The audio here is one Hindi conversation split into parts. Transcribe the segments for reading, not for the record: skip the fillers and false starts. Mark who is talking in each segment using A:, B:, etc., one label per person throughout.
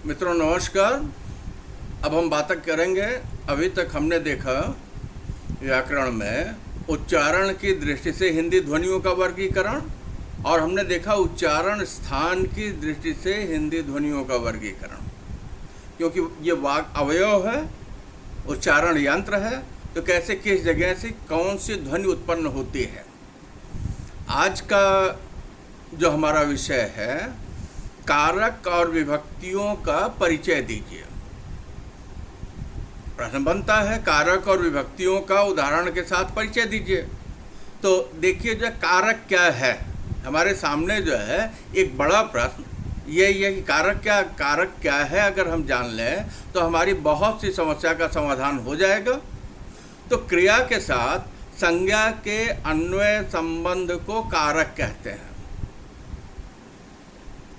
A: मित्रों नमस्कार। अब हम बात करेंगे, अभी तक हमने देखा व्याकरण में उच्चारण की दृष्टि से हिंदी ध्वनियों का वर्गीकरण, और हमने देखा उच्चारण स्थान की दृष्टि से हिंदी ध्वनियों का वर्गीकरण। क्योंकि ये वाक अवयव है, उच्चारण यंत्र है, तो कैसे किस जगह से कौन सी ध्वनि उत्पन्न होती है। आज का जो हमारा विषय है, कारक और विभक्तियों का परिचय दीजिए। प्रश्न बनता है कारक और विभक्तियों का उदाहरण के साथ परिचय दीजिए। तो देखिए, जो कारक क्या है, हमारे सामने जो है एक बड़ा प्रश्न यही है कि कारक क्या है। अगर हम जान लें तो हमारी बहुत सी समस्या का समाधान हो जाएगा। तो क्रिया के साथ संज्ञा के अन्वय संबंध को कारक कहते हैं।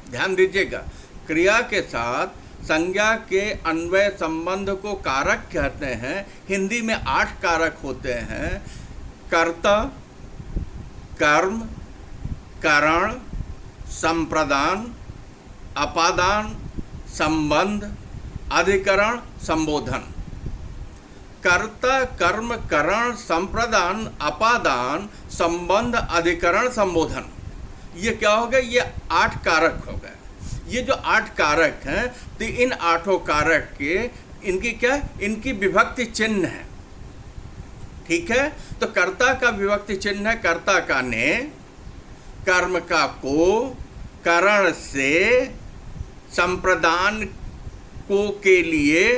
A: ध्यान दीजिएगा, क्रिया के साथ संज्ञा के अन्वय संबंध को कारक कहते हैं। हिंदी में 8 कारक होते हैं: कर्ता, कर्म, करण, संप्रदान, अपादान, संबंध, अधिकरण, संबोधन। कर्ता, कर्म, करण, संप्रदान, अपादान, संबंध, अधिकरण, संबोधन। ये क्या हो गए? ये 8 कारक हो गए। ये जो 8 कारक हैं, तो इन 8 कारक के इनकी विभक्ति चिन्ह है। ठीक है, तो कर्ता का विभक्ति चिन्ह है कर्ता का ने, कर्म का को, करण से, संप्रदान को के लिए,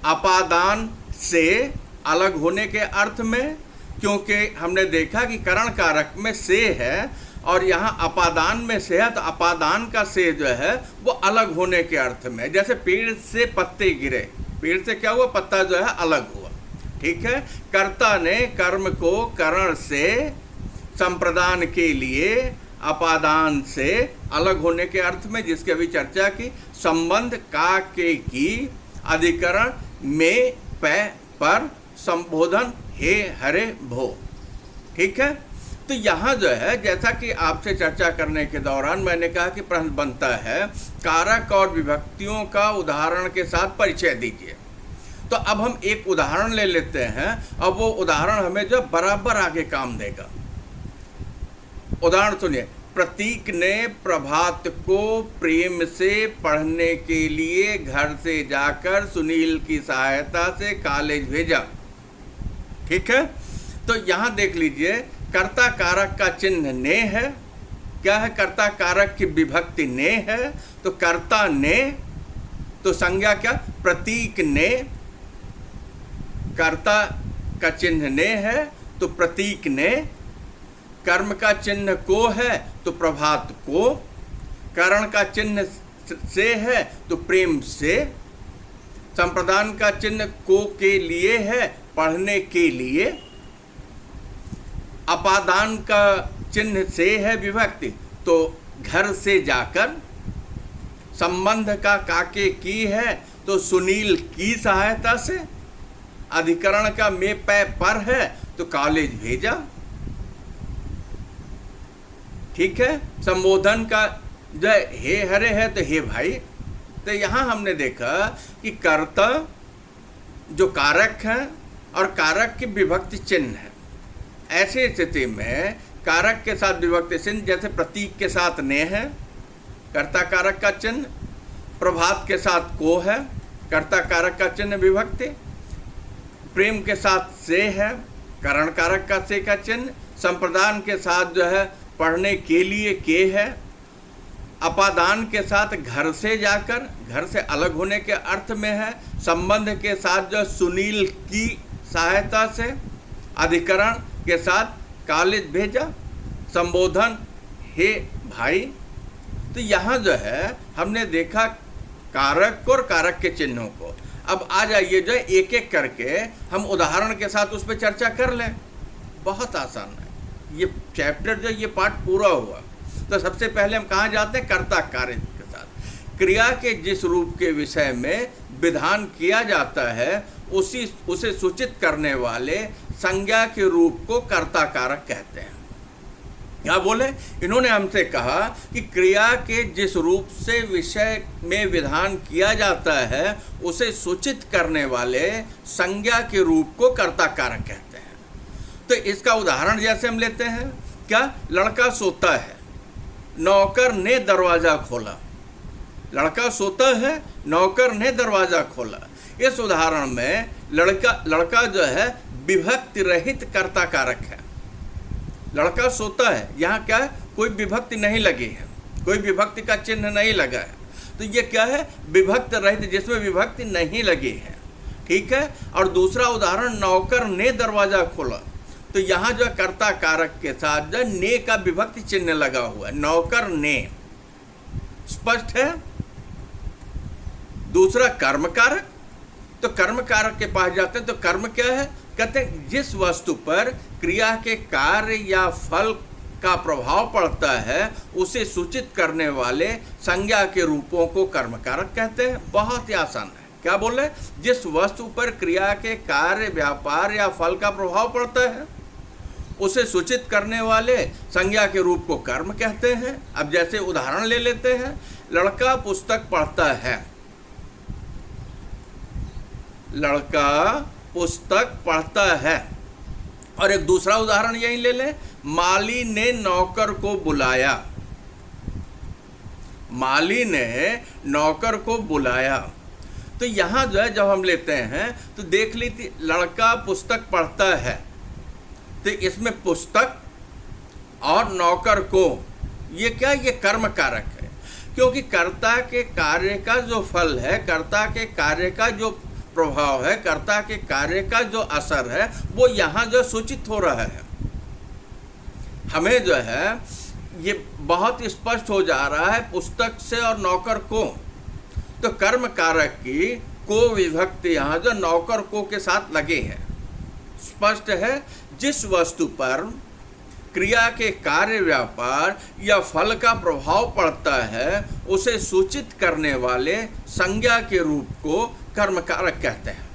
A: अपादान से अलग होने के अर्थ में, क्योंकि हमने देखा कि करण कारक में से है और यहाँ अपादान में से है, तो अपादान का से जो है वो अलग होने के अर्थ में। जैसे पेड़ से पत्ते गिरे, पेड़ से क्या हुआ? पत्ता जो है अलग हुआ। ठीक है, कर्ता ने कर्म को करण से, संप्रदान के लिए, अपादान से अलग होने के अर्थ में, जिसकी अभी चर्चा की। संबंध का के की, अधिकरण में पै पर, संबोधन हे हरे भो। ठीक है, तो यहाँ जो है, जैसा कि आपसे चर्चा करने के दौरान मैंने कहा कि प्रश्न बनता है कारक और विभक्तियों का उदाहरण के साथ परिचय दीजिए। तो अब हम एक उदाहरण ले लेते हैं। अब वो उदाहरण हमें जो बराबर आगे काम देगा। उदाहरण सुनिए। प्रतीक ने प्रभात को प्रेम से पढ़ने के लिए घर से जाकर सुनील की सहायता से कॉलेज भेजा। ठीक है, तो यहाँ देख लीजिए, कर्ता कारक का चिन्ह ने है। क्या है? कर्ता कारक की विभक्ति ने है। तो कर्ता ने, तो संज्ञा क्या? प्रतीक ने। कर्ता का चिन्ह ने है तो प्रतीक ने। कर्म का चिन्ह को है तो प्रभात को। करण का चिन्ह से है तो प्रेम से। संप्रदान का चिन्ह को के लिए है, पढ़ने के लिए। अपादान का चिन्ह से है विभक्ति, तो घर से जाकर। संबंध का काके की है तो सुनील की सहायता से। अधिकरण का में पै पर है तो कॉलेज भेजा। ठीक है, संबोधन का जय हे हरे है तो हे भाई। तो यहाँ हमने देखा कि कर्ता जो कारक है और कारक की विभक्ति चिन्ह है। ऐसी स्थिति में कारक के साथ विभक्ति चिन्ह, जैसे प्रतीक के साथ ने है, कर्ता कारक का चिन्ह। प्रभात के साथ को है, कर्ता कारक का चिन्ह विभक्ति। प्रेम के साथ से है, करण कारक का से का चिन्ह। संप्रदान के साथ जो है पढ़ने के लिए के है। अपादान के साथ घर से जाकर, घर से अलग होने के अर्थ में है। संबंध के साथ जो सुनील की सहायता से। अधिकरण के साथ कॉलेज भेजा। संबोधन हे भाई। तो यहाँ जो है हमने देखा कारक और कारक के चिन्हों को। अब आ जाइए जो एक एक करके हम उदाहरण के साथ उस पर चर्चा कर लें। बहुत आसान है ये चैप्टर, जो ये पार्ट पूरा हुआ। तो सबसे पहले हम कहाँ जाते हैं? कर्ता कार्य के साथ। क्रिया के जिस रूप के विषय में विधान किया जाता है, उसे सूचित करने वाले संज्ञा के रूप को कर्ता कारक कहते हैं। क्या बोले? इन्होंने हमसे कहा कि क्रिया के जिस रूप से विषय में विधान किया जाता है उसे सूचित करने वाले संज्ञा के रूप को कर्ता कारक कहते हैं। तो इसका उदाहरण जैसे हम लेते हैं, क्या? लड़का सोता है, नौकर ने दरवाजा खोला। लड़का सोता है, नौकर ने दरवाजा खोला। इस उदाहरण में लड़का जो है विभक्ति रहित कर्ता कारक है। लड़का सोता है, यहाँ क्या है? कोई विभक्ति नहीं लगी है, कोई विभक्ति का चिन्ह नहीं लगा है, तो ये क्या है? विभक्त रहित, जिसमें विभक्ति नहीं लगी है। ठीक है। और दूसरा उदाहरण, नौकर ने दरवाजा खोला, तो यहाँ जो कर्ता कारक के साथ जो ने का विभक्ति चिन्ह लगा हुआ है, नौकर ने। स्पष्ट है? दूसरा कर्म कारक, तो कर्म कारक के पास जाते हैं तो कर्म क्या है? कहते हैं जिस वस्तु पर क्रिया के कार्य या फल का प्रभाव पड़ता है उसे सूचित करने वाले संज्ञा के रूपों को कर्म कारक कहते हैं। बहुत ही आसान है। क्या बोले? जिस वस्तु पर क्रिया के कार्य, व्यापार या फल का प्रभाव पड़ता है उसे सूचित करने वाले संज्ञा के रूप को कर्म कहते हैं। अब जैसे उदाहरण ले लेते हैं, लड़का पुस्तक पढ़ता है। लड़का पुस्तक पढ़ता है। और एक दूसरा उदाहरण यही ले लें, माली ने नौकर को बुलाया। माली ने नौकर को बुलाया। तो यहाँ जो है जब हम लेते हैं तो देख लीजिए, लड़का पुस्तक पढ़ता है, तो इसमें पुस्तक और नौकर को, ये क्या? ये कर्म कारक है, क्योंकि कर्ता के कार्य का जो फल है, कर्ता के कार्य का जो प्रभाव है, कर्ता के कार्य का जो असर है, वो यहाँ जो सूचित हो रहा है। हमें जो है ये बहुत स्पष्ट हो जा रहा है पुस्तक से और नौकर को। तो कर्म कारक की को विभक्ति यहाँ जो नौकर को के साथ लगे है। स्पष्ट है? जिस वस्तु पर क्रिया के कार्य, व्यापार या फल का प्रभाव पड़ता है उसे सूचित करने वाले संज्ञा के रूप को कर्म कारक कहते हैं।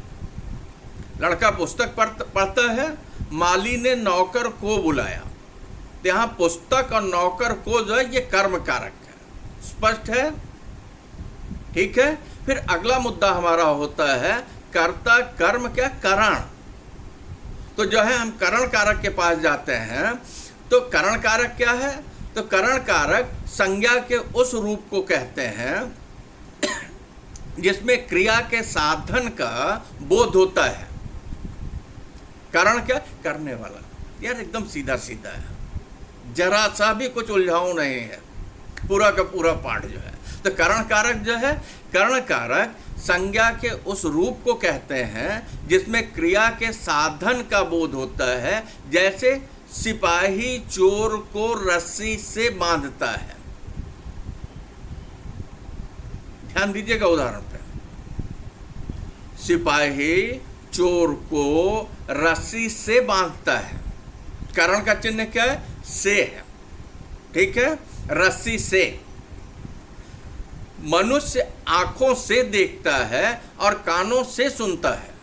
A: लड़का पुस्तक पढ़ता है, माली ने नौकर को बुलाया, तो यहाँ पुस्तक और नौकर को जो है ये कर्म कारक है। स्पष्ट है? ठीक है। फिर अगला मुद्दा हमारा होता है कर्ता कर्म क्या? करण। तो जो है हम करण कारक के पास जाते हैं, तो करण कारक क्या है? तो करण कारक संज्ञा के उस रूप को कहते हैं जिसमें क्रिया के साधन का बोध होता है। करण क्या? करने वाला। यार एकदम सीधा सीधा है, जरा सा भी कुछ उलझाऊ नहीं है, पूरा का पूरा पाठ जो है। तो करण कारक जो है, करण कारक संज्ञा के उस रूप को कहते हैं जिसमें क्रिया के साधन का बोध होता है। जैसे सिपाही चोर को रस्सी से बांधता है। ध्यान दीजिएगा उदाहरण पे, सिपाही चोर को रस्सी से बांधता है। करण का चिन्ह क्या है? से है। ठीक है। रस्सी से। मनुष्य आंखों से देखता है और कानों से सुनता है।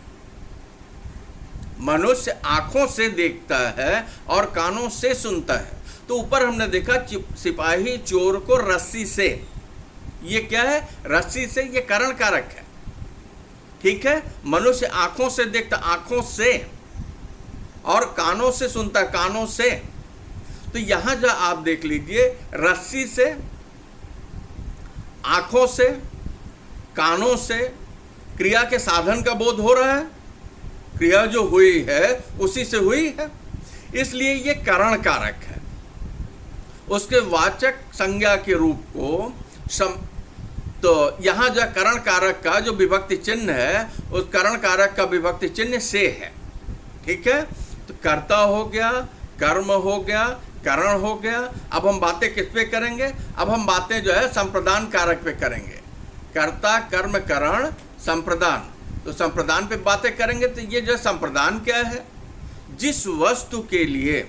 A: मनुष्य आंखों से देखता है और कानों से सुनता है। तो ऊपर हमने देखा सिपाही चोर को रस्सी से, ये क्या है? रस्सी से, ये करण कारक है। ठीक है। मनुष्य आंखों से देखता, आंखों से, और कानों से सुनता, कानों से। तो यहां जो आप देख लीजिए, रस्सी से, आंखों से, कानों से क्रिया के साधन का बोध हो रहा है। क्रिया जो हुई है उसी से हुई है, इसलिए ये करण कारक है। उसके वाचक संज्ञा के रूप को तो यहाँ जो करण कारक का जो विभक्ति चिन्ह है, उस करण कारक का विभक्ति चिन्ह से है। ठीक है। तो कर्ता हो गया, कर्म हो गया, करण हो गया। अब हम बातें किस पे करेंगे? अब हम बातें जो है संप्रदान कारक पे करेंगे। कर्ता कर्म करण संप्रदान, तो संप्रदान पे बातें करेंगे। तो ये जो संप्रदान क्या है? जिस वस्तु के लिए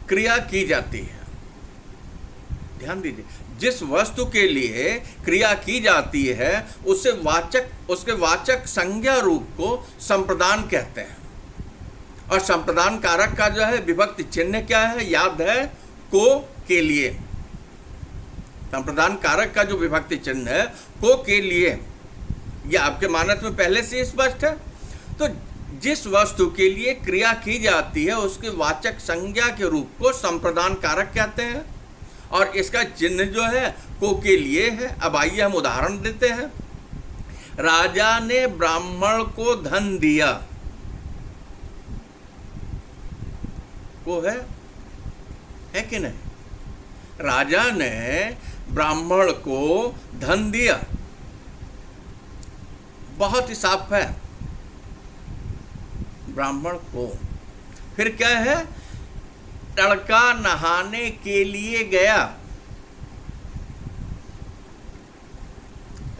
A: क्रिया की जाती है, ध्यान दीजिए, जिस वस्तु के लिए क्रिया की जाती है उसे वाचक, उसके वाचक संज्ञा रूप को संप्रदान कहते हैं। और संप्रदान कारक का जो है विभक्ति चिन्ह क्या है? याद है? को के लिए, संप्रदान कारक का जो विभक्ति चिन्ह है को के लिए, ये आपके मानस में पहले से स्पष्ट है। तो जिस वस्तु के लिए क्रिया की जाती है उसके वाचक संज्ञा के रूप को संप्रदान कारक कहते हैं, और इसका चिन्ह जो है को के लिए है। अब आइए हम उदाहरण देते हैं। राजा ने ब्राह्मण को धन दिया, को है कि नहीं? राजा ने ब्राह्मण को धन दिया, बहुत ही साफ है, ब्राह्मण को। फिर क्या है? लड़का नहाने के लिए गया,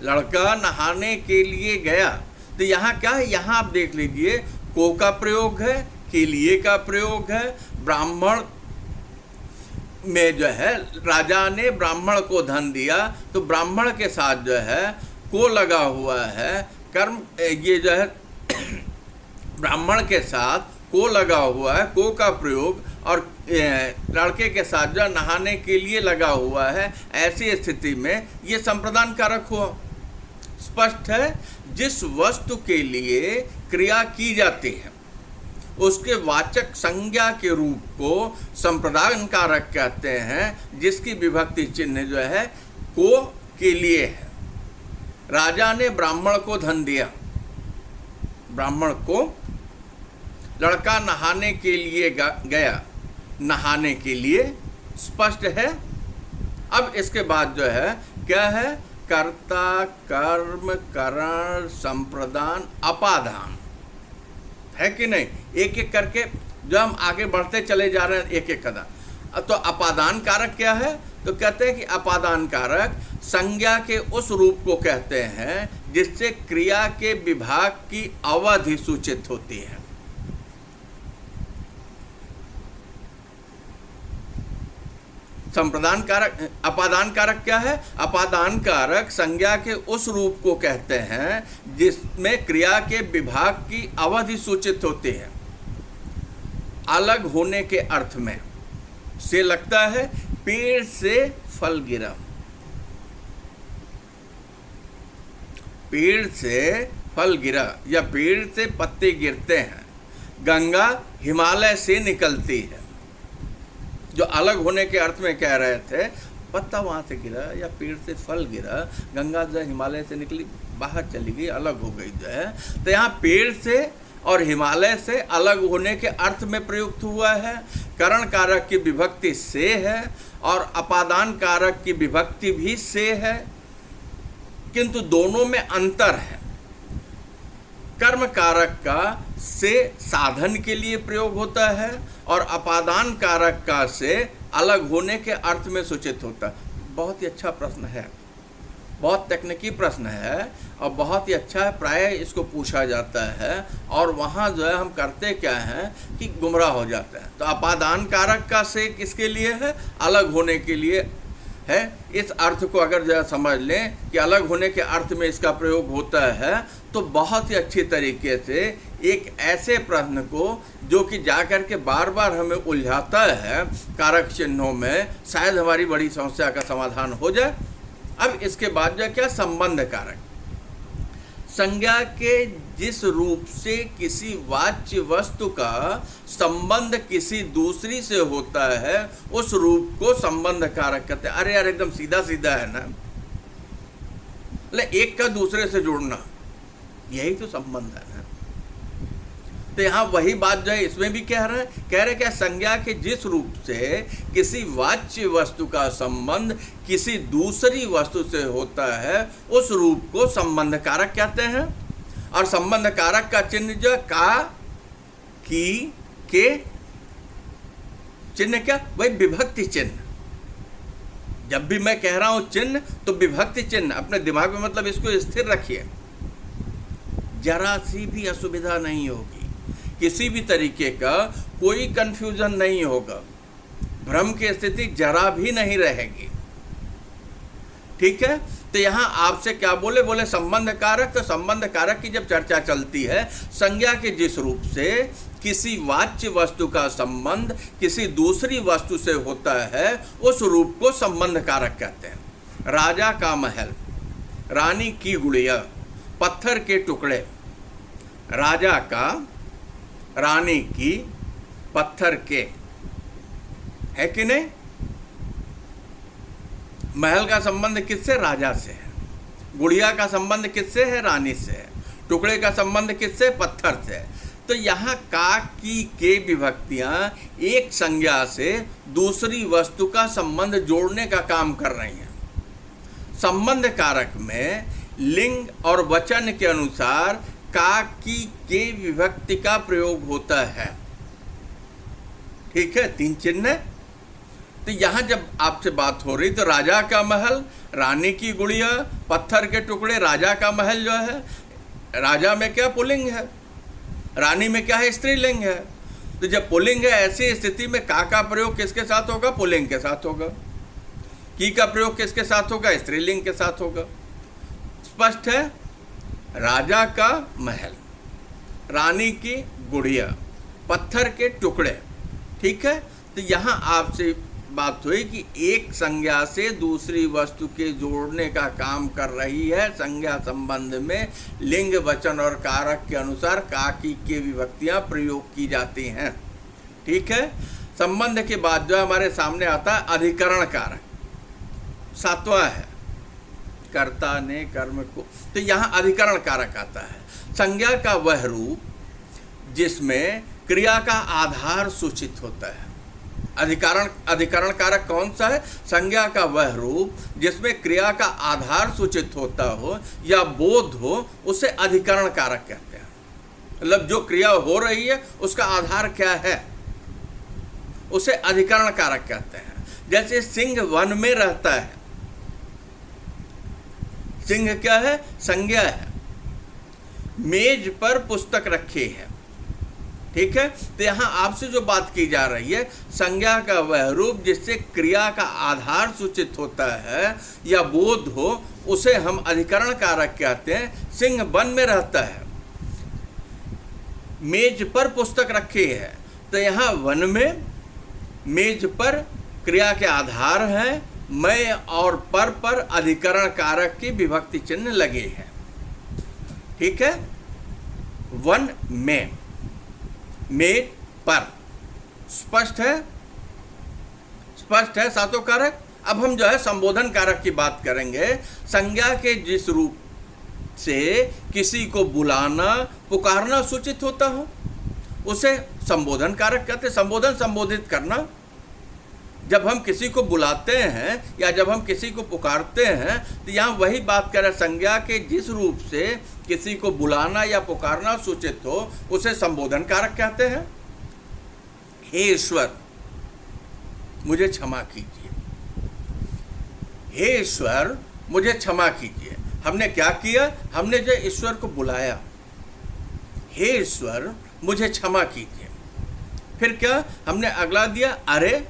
A: लड़का नहाने के लिए गया। तो यहाँ क्या है? यहाँ आप देख लीजिए, को का प्रयोग है, के लिए का प्रयोग है। ब्राह्मण में जो है राजा ने ब्राह्मण को धन दिया, तो ब्राह्मण के साथ जो है को लगा हुआ है, कर्म, ये जो है ब्राह्मण के साथ को लगा हुआ है, को का प्रयोग, और लड़के के साथ जो नहाने के लिए लगा हुआ है। ऐसी स्थिति में ये संप्रदान कारक हुआ। स्पष्ट है, जिस वस्तु के लिए क्रिया की जाती है उसके वाचक संज्ञा के रूप को संप्रदान कारक कहते हैं, जिसकी विभक्ति चिन्ह जो है को के लिए है। राजा ने ब्राह्मण को धन दिया, ब्राह्मण को, लड़का नहाने के लिए गया, नहाने के लिए, स्पष्ट है। अब इसके बाद जो है क्या है? कर्ता, कर्म, करण, संप्रदान, अपादान, है कि नहीं? एक एक करके जो हम आगे बढ़ते चले जा रहे हैं, एक एक कदम। तो अपादान कारक क्या है? तो कहते हैं कि अपादान कारक संज्ञा के उस रूप को कहते हैं जिससे क्रिया के विभाग की अवधि सूचित होती है। संप्रदान कारक, अपादान कारक क्या है? अपादान कारक संज्ञा के उस रूप को कहते हैं जिसमें क्रिया के विभाग की अवधि सूचित होती है। अलग होने के अर्थ में से लगता है पेड़ से फल गिरा, पेड़ से फल गिरा, या पेड़ से पत्ते गिरते हैं। गंगा हिमालय से निकलती है। जो अलग होने के अर्थ में कह रहे थे, पत्ता वहाँ से गिरा या पेड़ से फल गिरा, गंगा जो हिमालय से निकली, बाहर चली गई, अलग हो गई जो है। तो यहाँ पेड़ से और हिमालय से अलग होने के अर्थ में प्रयुक्त हुआ है। करण कारक की विभक्ति से है और अपादान कारक की विभक्ति भी से है, किंतु दोनों में अंतर है। कर्म कारक का से साधन के लिए प्रयोग होता है और अपादान कारक का से अलग होने के अर्थ में सूचित होता है। बहुत ही अच्छा प्रश्न है, बहुत तकनीकी प्रश्न है और बहुत ही अच्छा है। प्राय इसको पूछा जाता है और वहाँ जो है हम करते क्या हैं कि गुमराह हो जाता है। तो अपादान कारक का से किसके लिए है? अलग होने के लिए है। इस अर्थ को अगर जरा समझ लें कि अलग होने के अर्थ में इसका प्रयोग होता है, तो बहुत ही अच्छी तरीके से एक ऐसे प्रश्न को जो कि जाकर के बार बार हमें उलझाता है कारक चिन्हों में, शायद हमारी बड़ी समस्या का समाधान हो जाए। अब इसके बाद जो क्या? संबंध कारक। संज्ञा के जिस रूप से किसी वाच्य वस्तु का संबंध किसी दूसरी से होता है उस रूप को संबंध कारक कहते हैं। अरे यार, एकदम सीधा सीधा है ना, एक का दूसरे से जुड़ना, यही तो संबंध है ना। तो यहाँ वही बात जो है इसमें भी कह रहे क्या? संज्ञा के जिस रूप से किसी वाच्य वस्तु का संबंध किसी दूसरी वस्तु से होता है उस रूप को संबंध कारक कहते हैं। और संबंध कारक का चिन्ह जो का, की, के, चिन्ह क्या? वही विभक्ति चिन्ह। जब भी मैं कह रहा हूं चिन्ह तो विभक्ति चिन्ह अपने दिमाग में, मतलब इसको स्थिर रखिए, जरा सी भी असुविधा नहीं होगी, किसी भी तरीके का कोई कंफ्यूजन नहीं होगा, भ्रम की स्थिति जरा भी नहीं रहेगी। ठीक है? तो यहाँ आपसे क्या बोले संबंध कारक। तो संबंध कारक की जब चर्चा चलती है, संज्ञा के जिस रूप से किसी वाच्य वस्तु का संबंध किसी दूसरी वस्तु से होता है, उस रूप को संबंध कारक कहते हैं। राजा का महल, रानी की गुड़िया, पत्थर के टुकड़े। राजा का, रानी की, पत्थर के, है कि नहीं? महल का संबंध किससे? राजा से है। गुड़िया का संबंध किससे है? रानी से है। टुकड़े का संबंध किससे? पत्थर से। तो यहाँ का, की, के विभक्तियाँ एक संज्ञा से दूसरी वस्तु का संबंध जोड़ने का काम कर रही हैं। संबंध कारक में लिंग और वचन के अनुसार का, की, के विभक्ति का प्रयोग होता है। ठीक है, 3 चिन्ह। तो यहाँ जब आपसे बात हो रही तो राजा का महल, रानी की गुड़िया, पत्थर के टुकड़े। राजा का महल जो है, राजा में क्या पुल्लिंग है, रानी में क्या है? स्त्रीलिंग है। तो जब पुल्लिंग है, ऐसी स्थिति में का प्रयोग किसके साथ होगा? पुल्लिंग के साथ होगा। की का प्रयोग किसके साथ होगा? स्त्रीलिंग के साथ होगा। स्पष्ट है? राजा का महल, रानी की गुड़िया, पत्थर के टुकड़े। ठीक है, तो यहाँ आपसे बात हुई कि एक संज्ञा से दूसरी वस्तु के जोड़ने का काम कर रही है। संज्ञा संबंध में लिंग, वचन और कारक के अनुसार का, की, के विभक्तियां प्रयोग की जाती हैं। ठीक है, संबंध के बाद जो हमारे सामने आता है अधिकरण कारक, 7वां है, कर्ता ने कर्म को। तो यहाँ अधिकरण कारक आता है। संज्ञा का वह रूप जिसमें क्रिया का आधार सूचित होता है। अधिकरण कारक कौन सा है? संज्ञा का वह रूप जिसमें क्रिया का आधार सूचित होता हो या बोध हो, उसे अधिकरण कारक कहते हैं। मतलब जो क्रिया हो रही है उसका आधार क्या है, उसे अधिकरण कारक कहते हैं। जैसे सिंह वन में रहता है, सिंह क्या है? संज्ञा है। मेज पर पुस्तक रखी है। ठीक है, तो यहाँ आपसे जो बात की जा रही है, संज्ञा का वह रूप जिससे क्रिया का आधार सूचित होता है या बोध हो, उसे हम अधिकरण कारक कहते हैं। सिंह वन में रहता है, मेज पर पुस्तक रखी है, तो यहाँ वन में, मेज पर क्रिया के आधार हैं, मैं और पर अधिकरण कारक की विभक्ति चिन्ह लगे हैं। ठीक है, वन में, मेज पर। स्पष्ट है? स्पष्ट है 7 कारक। अब हम जो है संबोधन कारक की बात करेंगे। संज्ञा के जिस रूप से किसी को बुलाना, पुकारना सूचित होता हो, उसे संबोधन कारक कहते हैं। संबोधन, संबोधित करना। जब हम किसी को बुलाते हैं या जब हम किसी को पुकारते हैं, तो यहाँ वही बात करें, संज्ञा के जिस रूप से किसी को बुलाना या पुकारना सूचित हो, उसे संबोधन कारक कहते हैं। हे ईश्वर, मुझे क्षमा कीजिए। हे ईश्वर, मुझे क्षमा कीजिए। हमने क्या किया? हमने जो ईश्वर को बुलाया, हे ईश्वर मुझे क्षमा कीजिए। फिर क्या हमने अगला दिया? अरे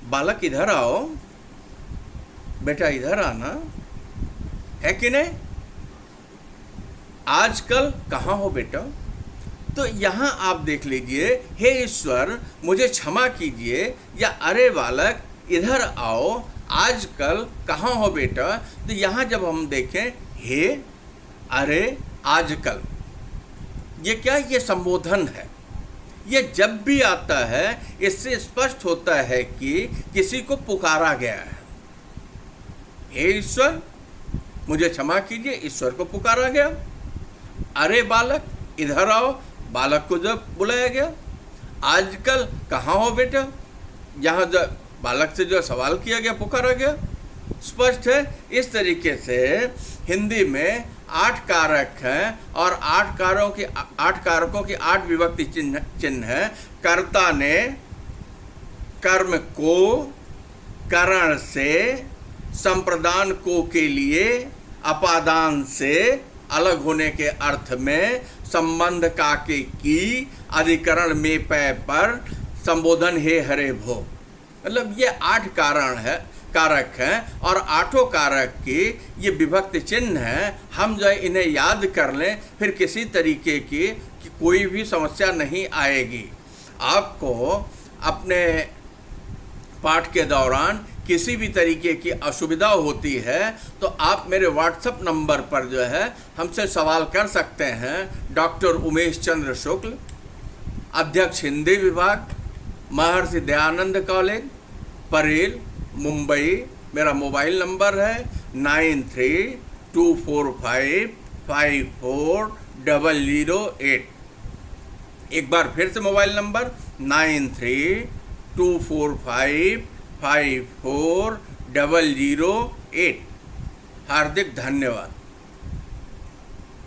A: बालक इधर आओ, बेटा इधर आना, है कि नहीं? आजकल कहाँ हो बेटा? तो यहाँ आप देख लीजिए, हे ईश्वर मुझे क्षमा कीजिए या अरे बालक इधर आओ, आजकल कहाँ हो बेटा। तो यहाँ जब हम देखें हे, अरे, आजकल, ये क्या? ये संबोधन है। ये जब भी आता है इससे स्पष्ट होता है कि किसी को पुकारा गया है। हे ईश्वर मुझे क्षमा कीजिए, ईश्वर को पुकारा गया। अरे बालक इधर आओ, बालक को जब बुलाया गया। आजकल कहाँ हो बेटा, यहाँ जो बालक से जो सवाल किया गया, पुकारा गया। स्पष्ट है? इस तरीके से हिंदी में 8 कारक हैं और 8 कारकों की 8 विभक्ति चिन्ह है। कर्ता ने कर्म को करण से, संप्रदान को के लिए, अपादान से अलग होने के अर्थ में, संबंध का के की, अधिकरण में पै पर, संबोधन हे हरे भो। मतलब ये 8 कारक हैं और 8 कारक की ये विभक्ति चिन्ह हैं। हम जो है इन्हें याद कर लें, फिर किसी तरीके की कोई भी समस्या नहीं आएगी। आपको अपने पाठ के दौरान किसी भी तरीके की असुविधा होती है तो आप मेरे व्हाट्सएप नंबर पर जो है हमसे सवाल कर सकते हैं। डॉक्टर उमेश चंद्र शुक्ल, अध्यक्ष हिंदी विभाग, महर्षि दयानंद कॉलेज, परेल, मुंबई। मेरा मोबाइल नंबर है 9324554008। एक बार फिर से मोबाइल नंबर 9324554008। हार्दिक धन्यवाद।